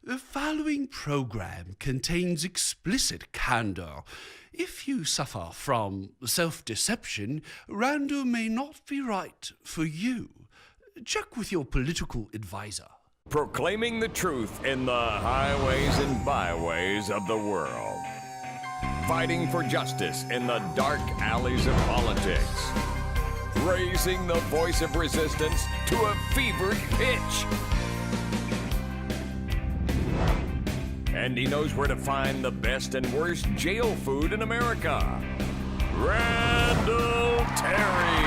The following program contains explicit candor. If you suffer from self-deception, Randall may not be right for you. Check with your political advisor. Proclaiming the truth in the highways and byways of the world. Fighting for justice in the dark alleys of politics. Raising the voice of resistance to a fevered pitch. And he knows where to find the best and worst jail food in America. Randall Terry.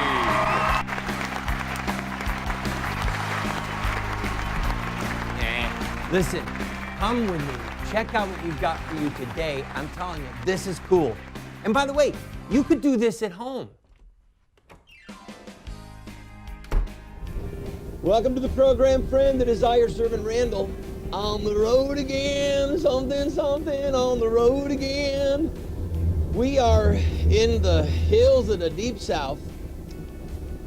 Listen, come with me. Check out what we've got for you today. I'm telling you, this is cool. And by the way, you could do this at home. Welcome to the program, friend. It is I, your servant Randall. On the road again, something, on the road again. We are in the hills of the deep south.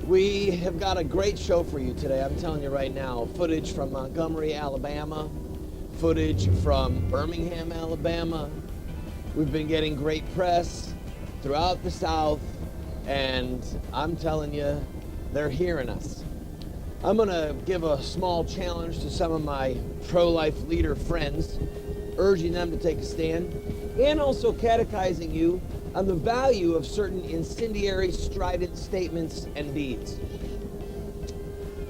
We have got a great show for you today, I'm telling you right now. Footage from Montgomery, Alabama. Footage from Birmingham, Alabama. We've been getting great press throughout the South, and I'm telling you, they're hearing us. I'm gonna give a small challenge to some of my pro-life leader friends, urging them to take a stand, and also catechizing you on the value of certain incendiary, strident statements and deeds.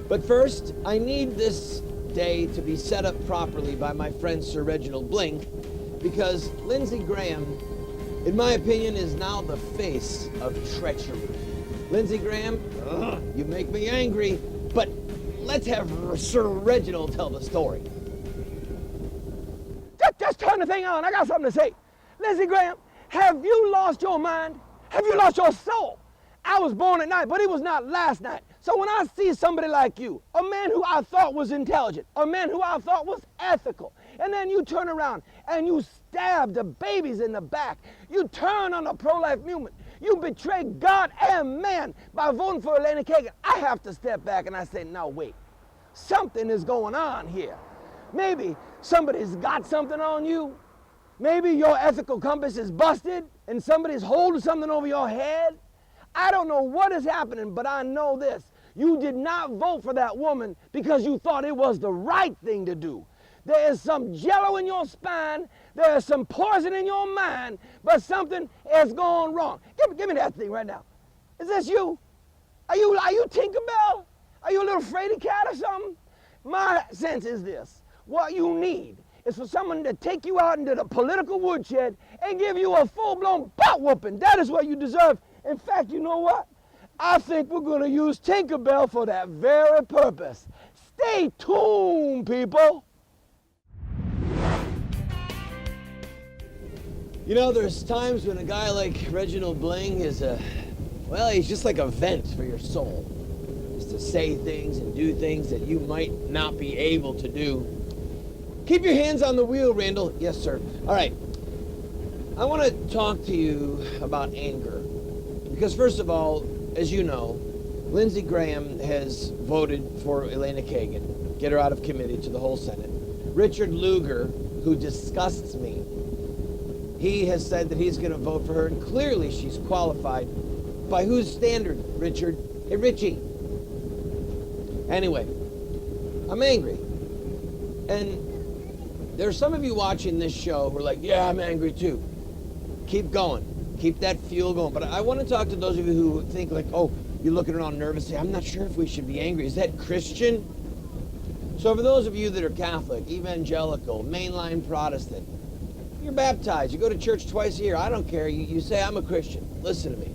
But first, I need this day to be set up properly by my friend Sir Reginald Blink, because Lindsey Graham, in my opinion, is now the face of treachery. Lindsey Graham, you make me angry, but let's have Sir Reginald tell the story. Just turn the thing on. I got something to say. Lindsey Graham, have you lost your mind? Have you lost your soul? I was born at night, but it was not last night. So when I see somebody like you, a man who I thought was intelligent, a man who I thought was ethical, and then you turn around and you stab the babies in the back, you turn on the pro-life movement, you betray God and man by voting for Elena Kagan, I have to step back and I say, no, wait. Something is going on here. Maybe somebody's got something on you. Maybe your ethical compass is busted and somebody's holding something over your head. I don't know what is happening, but I know this. You did not vote for that woman because you thought it was the right thing to do. There is some jello in your spine, there is some poison in your mind, but something has gone wrong. Give me that thing right now. Is this you? Are you Tinkerbell? Are you a little fraidy cat or something? My sense is this. What you need is for someone to take you out into the political woodshed and give you a full-blown butt whooping. That is what you deserve. In fact, you know what? I think we're going to use Tinkerbell for that very purpose. Stay tuned, people. You know, there's times when a guy like Reginald Bling is he's just like a vent for your soul. Just to say things and do things that you might not be able to do. Keep your hands on the wheel, Randall. Yes, sir. All right. I want to talk to you about anger. Because first of all, as you know, Lindsey Graham has voted for Elena Kagan, get her out of committee to the whole Senate. Richard Lugar, who disgusts me, he has said that he's going to vote for her, and clearly she's qualified. By whose standard, Richard? Hey, Richie. Anyway, I'm angry. And there's some of you watching this show who are like, yeah, I'm angry too. Keep going. Keep that fuel going. But I want to talk to those of you who think like, oh, you're looking around nervous. I'm not sure if we should be angry. Is that Christian? So for those of you that are Catholic, evangelical, mainline Protestant, you're baptized. You go to church twice a year. I don't care. You say, I'm a Christian. Listen to me.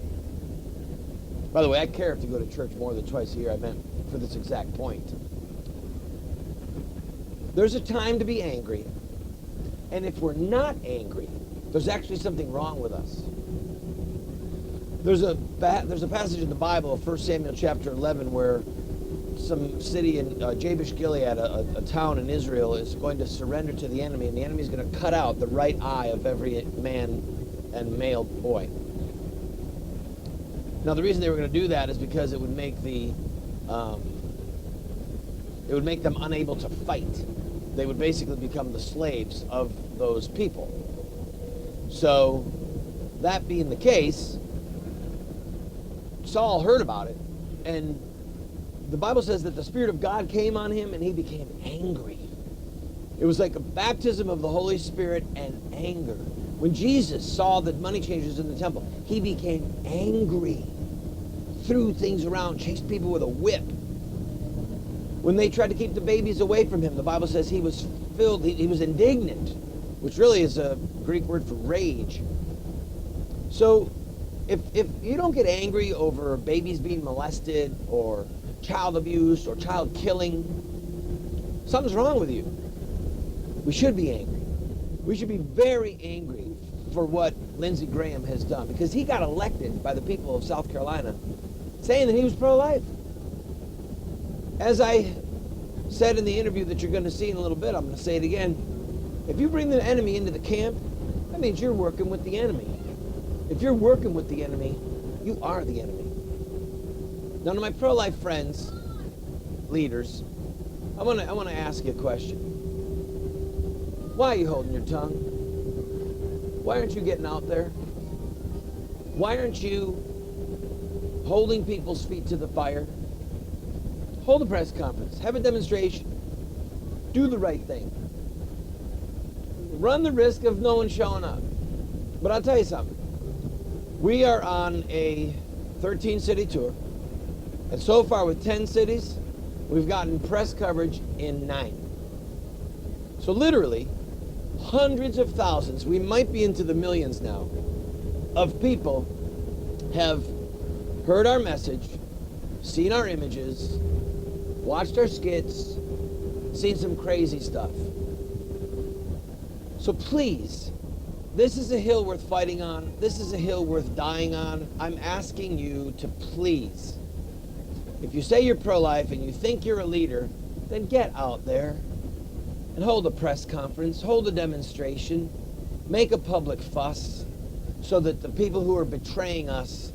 By the way, I care if you go to church more than twice a year. I meant for this exact point. There's a time to be angry. And if we're not angry, there's actually something wrong with us. There's a passage in the Bible, 1 Samuel chapter 11, where some city in Jabesh Gilead, a town in Israel, is going to surrender to the enemy, and the enemy is going to cut out the right eye of every man and male boy. Now, the reason they were going to do that is because it would make them unable to fight. they would basically become the slaves of those people. So, that being the case, Saul heard about it, and the Bible says that the Spirit of God came on him and he became angry. It was like a baptism of the Holy Spirit and anger. When Jesus saw the money changers in the temple, he became angry, threw things around, chased people with a whip. When they tried to keep the babies away from him, the Bible says he was filled, he was indignant, which really is a Greek word for rage. So if you don't get angry over babies being molested or child abuse or child killing, something's wrong with you. We should be angry. We should be very angry for what Lindsey Graham has done, because he got elected by the people of South Carolina saying that he was pro-life. As I said in the interview that you're going to see in a little bit, I'm going to say it again. If you bring the enemy into the camp, that means you're working with the enemy. If you're working with the enemy, you are the enemy. Now, to my pro-life friends, leaders, I want to ask you a question. Why are you holding your tongue? Why aren't you getting out there? Why aren't you holding people's feet to the fire? Hold a press conference. Have a demonstration. Do the right thing. Run the risk of no one showing up. But I'll tell you something. We are on a 13-city tour. And so far with 10 cities, we've gotten press coverage in 9. So literally, hundreds of thousands, we might be into the millions now, of people have heard our message, seen our images, watched our skits, seen some crazy stuff. So please, this is a hill worth fighting on. This is a hill worth dying on. I'm asking you to please, if you say you're pro-life and you think you're a leader, then get out there and hold a press conference, hold a demonstration, make a public fuss so that the people who are betraying us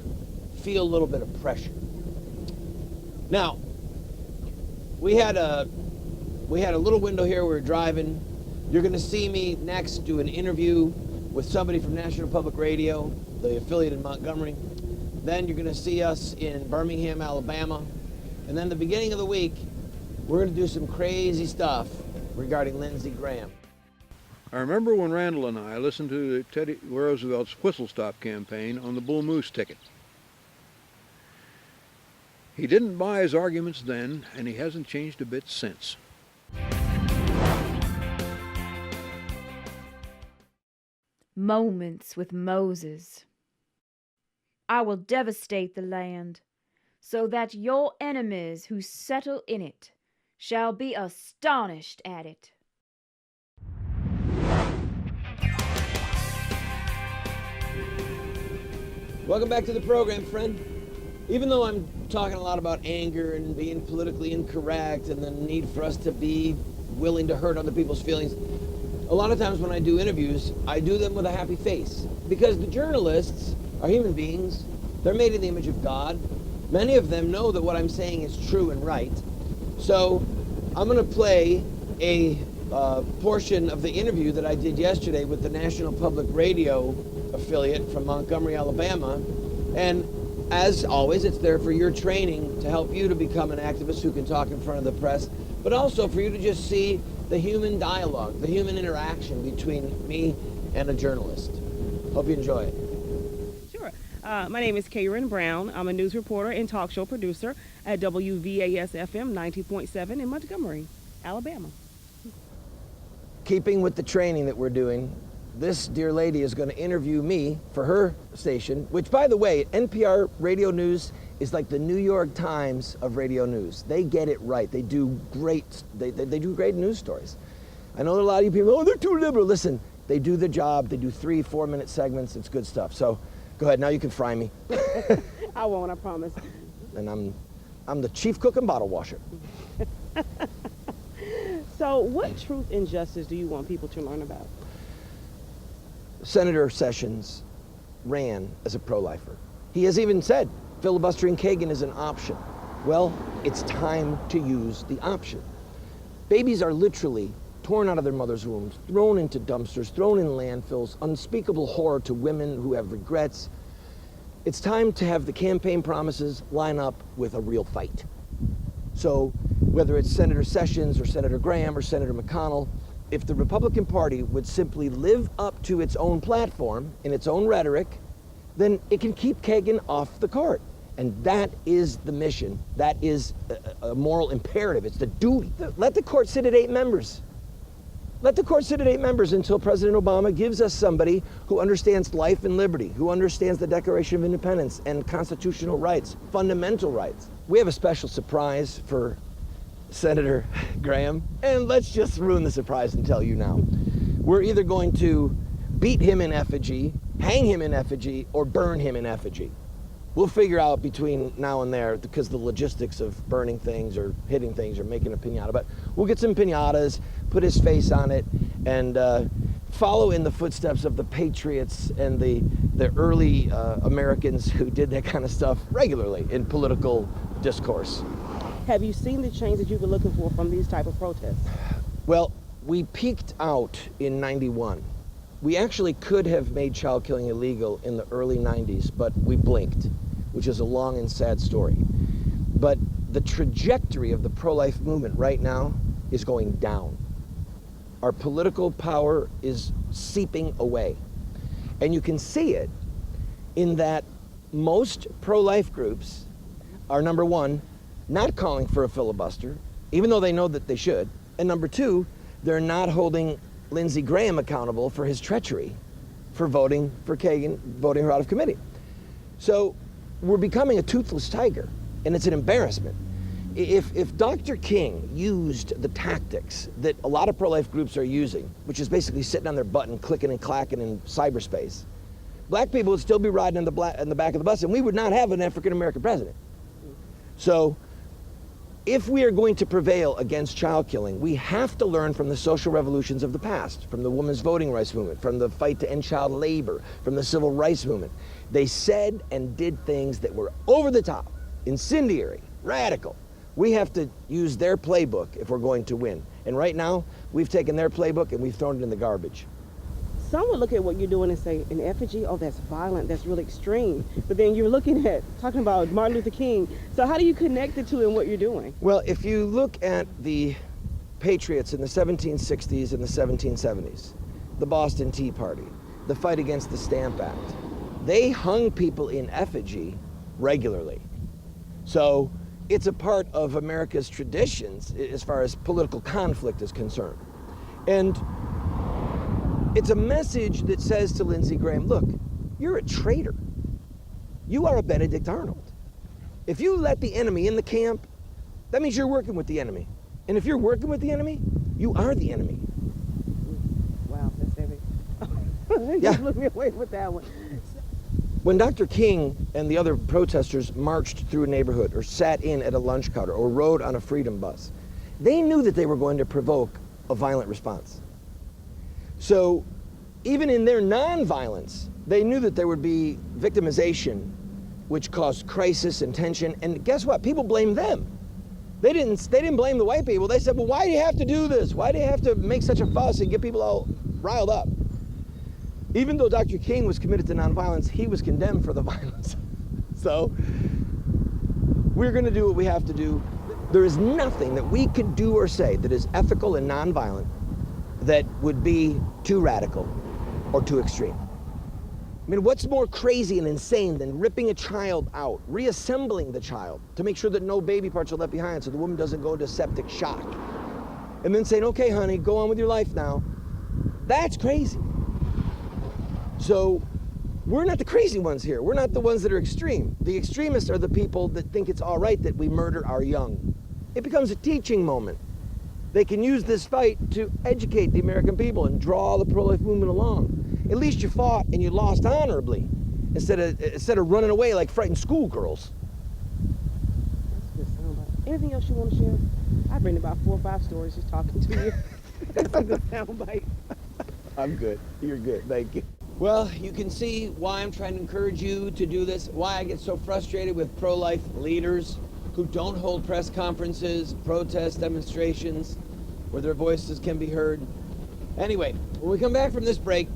feel a little bit of pressure. Now, we had a little window here. We were driving. You're going to see me next do an interview with somebody from National Public Radio, the affiliate in Montgomery. Then you're going to see us in Birmingham, Alabama. And then the beginning of the week, we're going to do some crazy stuff regarding Lindsey Graham. I remember when Randall and I listened to Teddy Roosevelt's Whistle Stop campaign on the Bull Moose ticket. He didn't buy his arguments then, and he hasn't changed a bit since. Moments with Moses. I will devastate the land, so that your enemies who settle in it shall be astonished at it. Welcome back to the program, friend. Even though I'm talking a lot about anger and being politically incorrect and the need for us to be willing to hurt other people's feelings, a lot of times when I do interviews, I do them with a happy face. Because the journalists are human beings. They're made in the image of God. Many of them know that what I'm saying is true and right. So I'm going to play a portion of the interview that I did yesterday with the National Public Radio affiliate from Montgomery, Alabama. And as always, it's there for your training to help you to become an activist who can talk in front of the press, but also for you to just see the human dialogue, the human interaction between me and a journalist. Hope you enjoy it. Sure. My name is Karen Brown. I'm a news reporter and talk show producer at WVAS-FM 90.7 in Montgomery, Alabama. Keeping with the training that we're doing, this dear lady is going to interview me for her station, which, by the way, NPR Radio News is like the New York Times of radio news. They get it right. They do great. They do great news stories. I know that a lot of you people, oh, they're too liberal. Listen, they do the job. They do 3-4 minute segments. It's good stuff. So go ahead. Now you can fry me. I won't, I promise. And I'm the chief cook and bottle washer. So what truth and justice do you want people to learn about? Senator Sessions ran as a pro-lifer. He has even said filibustering Kagan is an option. Well, it's time to use the option. Babies are literally torn out of their mother's wombs, thrown into dumpsters, thrown in landfills, unspeakable horror to women who have regrets. It's time to have the campaign promises line up with a real fight. So whether it's Senator Sessions or Senator Graham or Senator McConnell, if the Republican Party would simply live up to its own platform and its own rhetoric, then it can keep Kagan off the court. And that is the mission. That is a moral imperative. It's the duty. Let the court sit at 8 members. Let the court sit at 8 members until President Obama gives us somebody who understands life and liberty, who understands the Declaration of Independence and constitutional rights, fundamental rights. We have a special surprise for Senator Graham, and let's just ruin the surprise and tell you now. We're either going to beat him in effigy, hang him in effigy, or burn him in effigy. We'll figure out between now and there, because the logistics of burning things or hitting things or making a piñata, but we'll get some piñatas, put his face on it, and follow in the footsteps of the patriots and the early Americans who did that kind of stuff regularly in political discourse. Have you seen the change that you've been looking for from these type of protests? Well, we peaked out in 91. We actually could have made child killing illegal in the early 90s, but we blinked, which is a long and sad story. But the trajectory of the pro-life movement right now is going down. Our political power is seeping away. And you can see it in that most pro-life groups are, number one, not calling for a filibuster, even though they know that they should. And number two, they're not holding Lindsey Graham accountable for his treachery for voting for Kagan, voting her out of committee. So we're becoming a toothless tiger, and it's an embarrassment. If Dr. King used the tactics that a lot of pro-life groups are using, which is basically sitting on their butt and clicking and clacking in cyberspace, black people would still be riding in the back of the bus, and we would not have an African-American president. So if we are going to prevail against child killing, we have to learn from the social revolutions of the past, from the women's voting rights movement, from the fight to end child labor, from the civil rights movement. They said and did things that were over the top, incendiary, radical. We have to use their playbook if we're going to win. And right now, we've taken their playbook and we've thrown it in the garbage. Some would look at what you're doing and say, an effigy, oh, that's violent, that's really extreme. But then you're talking about Martin Luther King. So how do you connect the two in what you're doing? Well, if you look at the patriots in the 1760s and the 1770s, the Boston Tea Party, the fight against the Stamp Act, they hung people in effigy regularly. So it's a part of America's traditions as far as political conflict is concerned. And it's a message that says to Lindsey Graham, look, you're a traitor. You are a Benedict Arnold. If you let the enemy in the camp, that means you're working with the enemy. And if you're working with the enemy, you are the enemy. Wow, that's heavy. Yeah. Just look me away with that one. When Dr. King and the other protesters marched through a neighborhood or sat in at a lunch counter or rode on a freedom bus, they knew that they were going to provoke a violent response. So even in their non-violence, they knew that there would be victimization, which caused crisis and tension. And guess what? People blamed them. They didn't blame the white people. They said, well, why do you have to do this? Why do you have to make such a fuss and get people all riled up? Even though Dr. King was committed to nonviolence, he was condemned for the violence. So we're going to do what we have to do. There is nothing that we could do or say that is ethical and nonviolent that would be too radical or too extreme. I mean, what's more crazy and insane than ripping a child out, reassembling the child to make sure that no baby parts are left behind so the woman doesn't go into septic shock, and then saying, okay, honey, go on with your life now? That's crazy. So we're not the crazy ones here. We're not the ones that are extreme. The extremists are the people that think it's all right that we murder our young. It becomes a teaching moment. They can use this fight to educate the American people and draw the pro-life movement along. At least you fought and you lost honorably instead of running away like frightened schoolgirls. That's a good soundbite. Anything else you want to share? I've written about 4 or 5 stories just talking to you. That's a good soundbite. I'm good. You're good. Thank you. Well, you can see why I'm trying to encourage you to do this, why I get so frustrated with pro-life leaders who don't hold press conferences, protest demonstrations. where their voices can be heard. Anyway, when we come back from this break,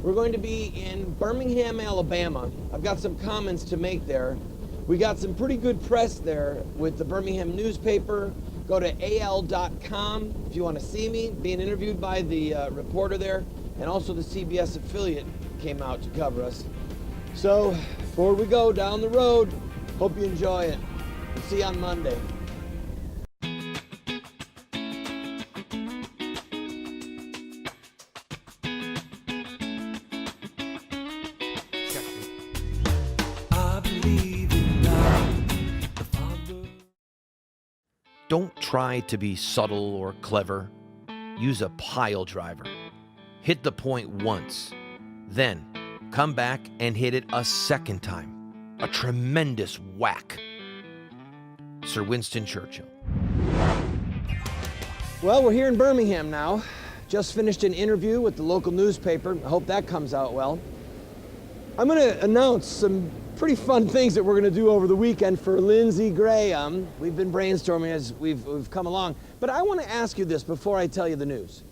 we're going to be in Birmingham, Alabama. I've got some comments to make there. We got some pretty good press there with the Birmingham newspaper. Go to al.com if you want to see me being interviewed by the reporter there. And also the CBS affiliate came out to cover us. So before we go down the road, hope you enjoy it. We'll see you on Monday. Don't try to be subtle or clever. Use a pile driver. Hit the point once, then come back and hit it a second time. A tremendous whack. Sir Winston Churchill. Well, we're here in Birmingham now. Just finished an interview with the local newspaper. I hope that comes out well. I'm going to announce some pretty fun things that we're going to do over the weekend for Lindsey Graham. We've been brainstorming as we've come along. But I want to ask you this before I tell you the news.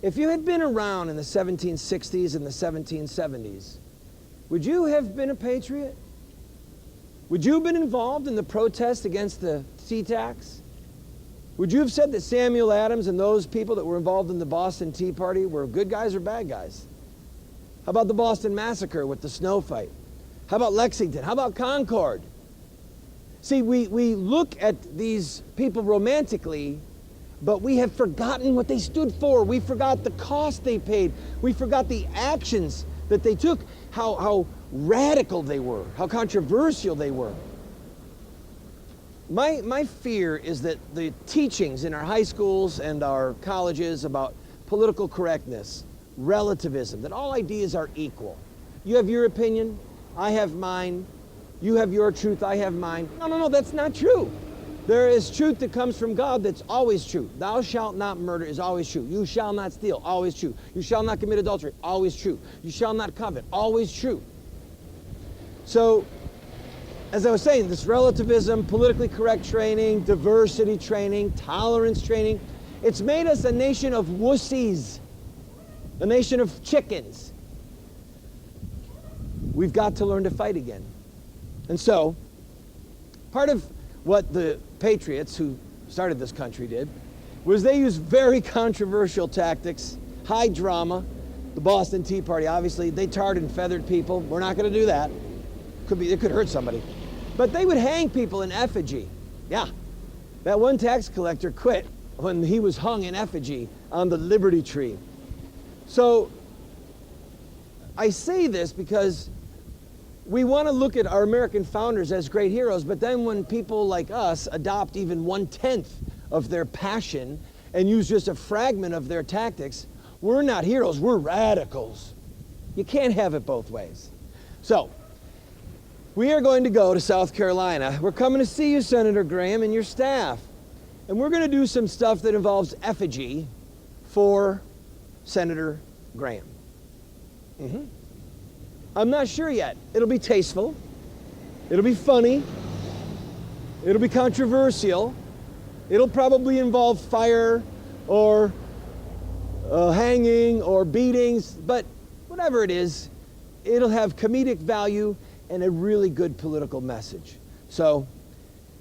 If you had been around in the 1760s and the 1770s, would you have been a patriot? Would you have been involved in the protest against the tea tax? Would you have said that Samuel Adams and those people that were involved in the Boston Tea Party were good guys or bad guys? How about the Boston Massacre with the snow fight? How about Lexington? How about Concord? See, we look at these people romantically, but we have forgotten what they stood for. We forgot the cost they paid. We forgot the actions that they took, how radical they were, how controversial they were. My fear is that the teachings in our high schools and our colleges about political correctness, relativism, that all ideas are equal. You have your opinion, I have mine. You have your truth, I have mine. No, that's not true. There is truth that comes from God that's always true. Thou shalt not murder is always true. You shall not steal, always true. You shall not commit adultery, always true. You shall not covet, always true. So, as I was saying, this relativism, politically correct training, diversity training, tolerance training, it's made us a nation of wussies, a nation of chickens. We've got to learn to fight again. And so, part of what the patriots who started this country did was they used very controversial tactics, high drama. The Boston Tea Party, obviously, they tarred and feathered people. We're not going to do that. It could hurt somebody. But they would hang people in effigy. Yeah, that one tax collector quit when he was hung in effigy on the Liberty Tree. So I say this because we want to look at our American founders as great heroes, but then when people like us adopt even 1/10 of their passion and use just a fragment of their tactics, we're not heroes, we're radicals. You can't have it both ways. So, we are going to go to South Carolina. We're coming to see you, Senator Graham, and your staff. And we're going to do some stuff that involves effigy for Senator Graham. I'm not sure yet. It'll be tasteful. It'll be funny. It'll be controversial. It'll probably involve fire or hanging or beatings, but whatever it is, it'll have comedic value and a really good political message. So,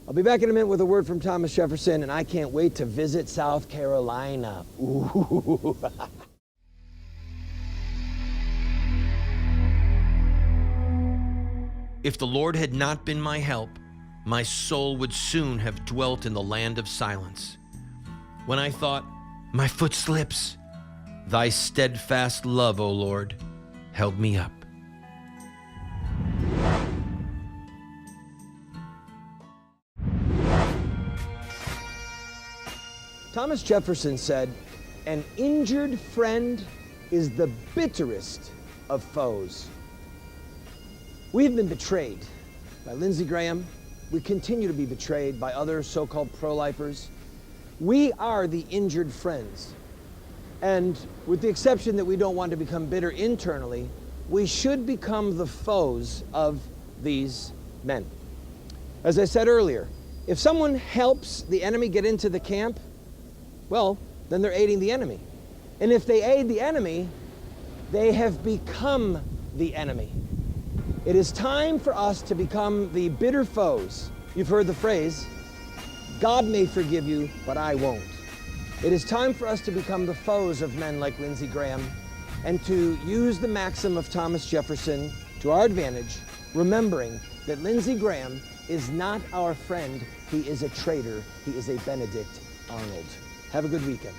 I'll be back in a minute with a word from Thomas Jefferson, and I can't wait to visit South Carolina. Ooh. If the Lord had not been my help, my soul would soon have dwelt in the land of silence. When I thought, my foot slips, thy steadfast love, O Lord, held me up. Thomas Jefferson said, an injured friend is the bitterest of foes. We have been betrayed by Lindsey Graham. We continue to be betrayed by other so-called pro-lifers. We are the injured friends. And with the exception that we don't want to become bitter internally, we should become the foes of these men. As I said earlier, if someone helps the enemy get into the camp, well, then they're aiding the enemy. And if they aid the enemy, they have become the enemy. It is time for us to become the bitter foes. You've heard the phrase, God may forgive you, but I won't. It is time for us to become the foes of men like Lindsey Graham and to use the maxim of Thomas Jefferson to our advantage, remembering that Lindsey Graham is not our friend. He is a traitor. He is a Benedict Arnold. Have a good weekend.